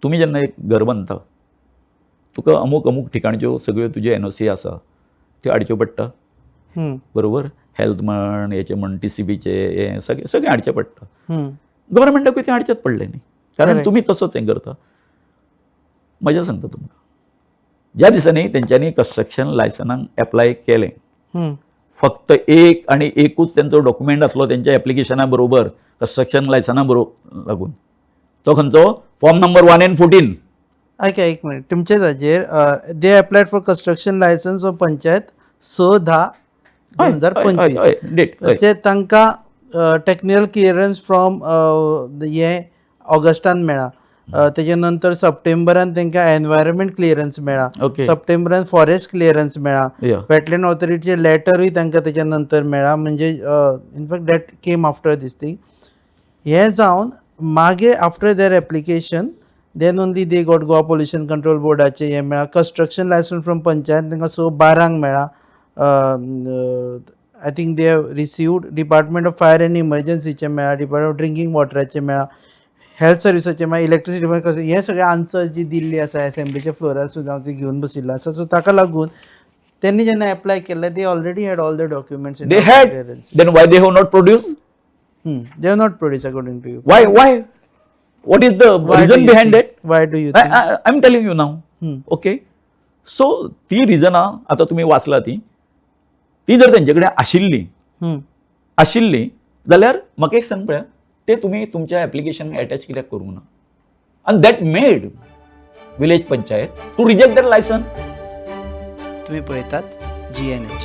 तुम्ही जेन्ना एक घर बांदता तुका अमूक अमूक ठिकाणच्यो सगळ्यो तुज्यो NOC आसा त्यो हाडच्यो पडटा बरोबर हेल्थ म्हण हेचे म्हण TCBचे हे सगळें हाडचें पडटा गव्हर्मेंटाकूय तें हाडचेंच पडलें न्ही कारण तुमी तसोच हें करता मजा सांगता तुमकां ज्या दिसांनी तेंच्यांनी कन्स्ट्रक्शन लायसनाक एप्लाय केलें फक्त एक आनी एकूच तेंचो डॉक्युमेंट आसलो तेंच्या एप्लिकेशना बरोबर कन्स्ट्रक्शन लायसना बरोबर लागून तो खंयचो फॉर्म नंबर 1 and 14 ऐका एक मिनिट तुमचे ताजेर they applied for construction licence of panchayat 6/10/2025 date तांकां टेक्निकल क्लियरन्स फ्रॉम हे ऑगस्टान मेळ्ळा तेजे नंतर सप्टेंबरान तांकां एनवायरमेंट क्लियरन्स मेळ्ळा सप्टेंबरान फॉरेस्ट क्लियरन्स मेळ्ळा वेटलँड ऑथॉरिटीचे लेटरूय तांकां तेच्या नंतर मेळ्ळा म्हणजे in fact that came after this thing हे जावन मागे after their application then only they got Goa pollution control बोर्डाचे हे मेळ्ळा कन्स्ट्रक्शन लायसन्स फ्रॉम पंचायत तांकां 6/12 मेळ्ळा I think they have received department of fire and इमर्जन्सीचे मेळ्ळा डिपार्टमेंट ऑफ ड्रिंकींग वॉटराचे मेळ्ळा हेल्थ सर्विसाचे मागीर इलेक्ट्रिसिटी कशें हे सगळे आन्सर्स जी दिल्ली आसा एसेंब्लीच्या फ्लोरार सुद्दां हांव ती घेवन बशिल्लो आसा सो ताका लागून त्यांनी जेन्ना एप्लाय केलें they already had all the documents they had then why they have not produced they have not produce according to you why what is the reason behind it why do you I'm telling you now okay so ती रिजनां आता तुम्ही वाचला ती जर तेंचे कडेन आशिल्ली जाल्यार म्हाका एक सांग पळया ते तुम्ही तुमच्या एप्लिकेशन अटॅच कित्याक करूंक ना and that made village panchayat to reject their license तुम्ही पळयतात GNH